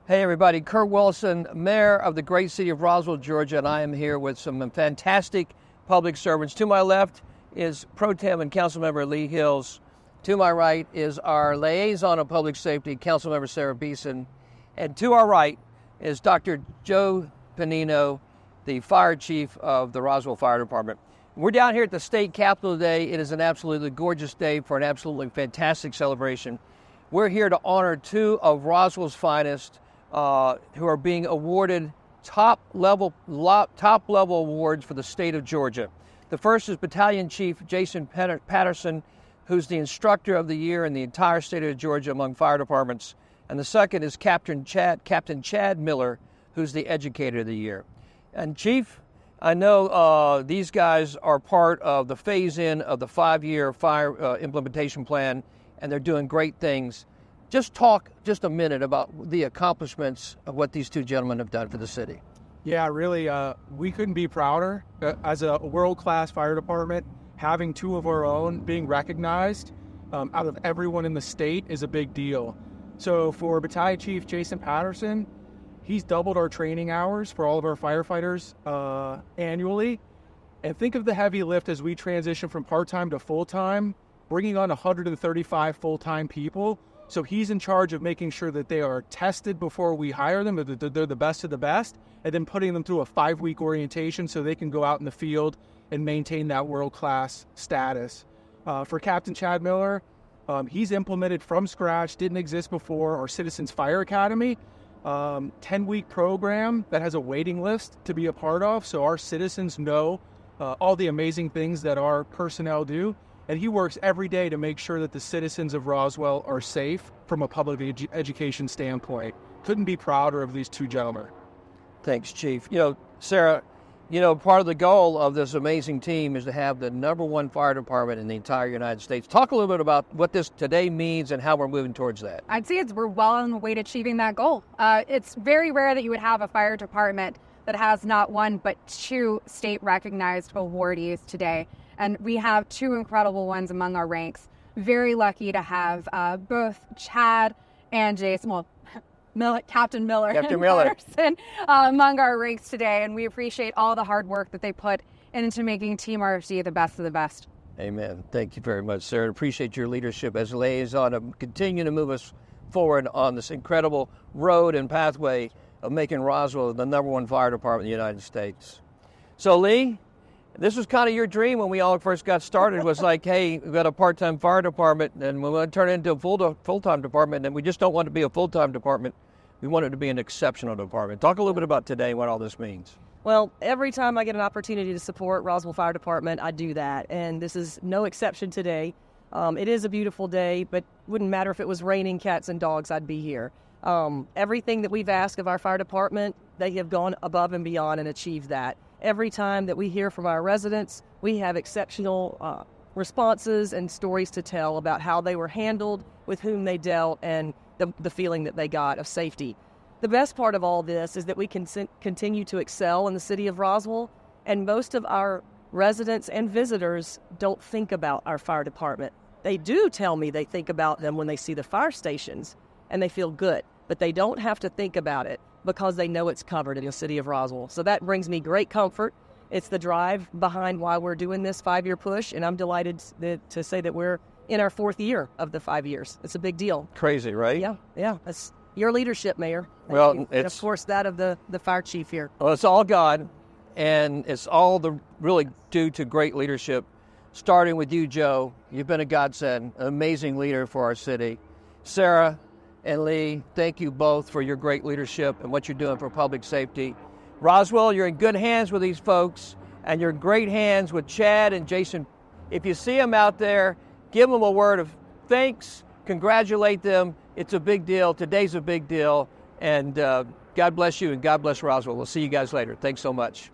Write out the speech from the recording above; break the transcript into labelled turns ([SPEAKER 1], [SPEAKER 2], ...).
[SPEAKER 1] Hey everybody, Kurt Wilson, Mayor of the great city of Roswell, Georgia, and I am here with some fantastic public servants. To my left is Pro Tem and Councilmember Lee Hills. To my right is our Liaison of Public Safety, Councilmember Sarah Beeson. And to our right is Dr. Joe Panino, the Fire Chief of the Roswell Fire Department. We're down here at the state capitol today. It is an absolutely gorgeous day for an absolutely fantastic celebration. We're here to honor two of Roswell's finest who are being awarded top level awards for the state of Georgia. The first is Battalion Chief Jason Patterson, who's the Instructor of the Year in the entire state of Georgia among fire departments. And the second is Captain Chad Miller, who's the Educator of the Year. And Chief, I know these guys are part of the phase-in of the 5-year fire implementation plan, and they're doing great things. Just talk just a minute about the accomplishments of what these two gentlemen have done for the city.
[SPEAKER 2] Yeah, really, we couldn't be prouder. As a world-class fire department, having two of our own being recognized out of everyone in the state is a big deal. So for Battalion Chief Jason Patterson, he's doubled our training hours for all of our firefighters annually. And think of the heavy lift as we transition from part-time to full-time, bringing on 135 full-time people. So he's in charge of making sure that they are tested before we hire them, that they're the best of the best, and then putting them through a 5-week orientation so they can go out in the field and maintain that world-class status. For Captain Chad Miller, he's implemented from scratch, didn't exist before, our Citizens Fire Academy, 10-week program that has a waiting list to be a part of, so our citizens know all the amazing things that our personnel do. And he works every day to make sure that the citizens of Roswell are safe from a public education standpoint. Couldn't be prouder of these two gentlemen.
[SPEAKER 1] Thanks, Chief. Sarah, part of the goal of this amazing team is to have the #1 fire department in the entire United States. Talk a little bit about what this today means and how we're moving towards that.
[SPEAKER 3] I'd say we're well on the way to achieving that goal. It's very rare that you would have a fire department that has not one but two state-recognized awardees today. And we have two incredible ones among our ranks. Very lucky to have both Chad and Jason, Captain Miller and Patterson among our ranks today. And we appreciate all the hard work that they put into making Team RFD the best of the best.
[SPEAKER 1] Amen. Thank you very much, Sarah. Appreciate your leadership as a liaison to continue to move us forward on this incredible road and pathway of making Roswell the #1 fire department in the United States. So, Lee, this was kind of your dream when we all first got started. Was like, hey, we've got a part-time fire department, and we want to turn it into a full-time department, and we just don't want it to be a full-time department. We want it to be an exceptional department. Talk a little bit about today, what all this means.
[SPEAKER 4] Well, every time I get an opportunity to support Roswell Fire Department, I do that, and this is no exception today. It is a beautiful day, but wouldn't matter if it was raining cats and dogs, I'd be here. Everything that we've asked of our fire department, they have gone above and beyond and achieved that. Every time that we hear from our residents, we have exceptional responses and stories to tell about how they were handled, with whom they dealt, and the feeling that they got of safety. The best part of all this is that we can continue to excel in the city of Roswell, and most of our residents and visitors don't think about our fire department. They do tell me they think about them when they see the fire stations, and they feel good, but they don't have to think about it because they know it's covered in the city of Roswell. So that brings me great comfort. It's the drive behind why we're doing this 5-year push, and I'm delighted to say that we're in our 4th year of the 5 years. It's a big deal.
[SPEAKER 1] Crazy, right?
[SPEAKER 4] Yeah. That's your leadership, Mayor.
[SPEAKER 1] Well,
[SPEAKER 4] and of course that of the fire chief here.
[SPEAKER 1] Well, it's all God, and it's all really due to great leadership, starting with you, Joe. You've been a godsend, an amazing leader for our city. Sarah and Lee, thank you both for your great leadership and what you're doing for public safety. Roswell, you're in good hands with these folks, and you're in great hands with Chad and Jason. If you see them out there, give them a word of thanks, congratulate them. It's a big deal. Today's a big deal. And God bless you and God bless Roswell. We'll see you guys later. Thanks so much.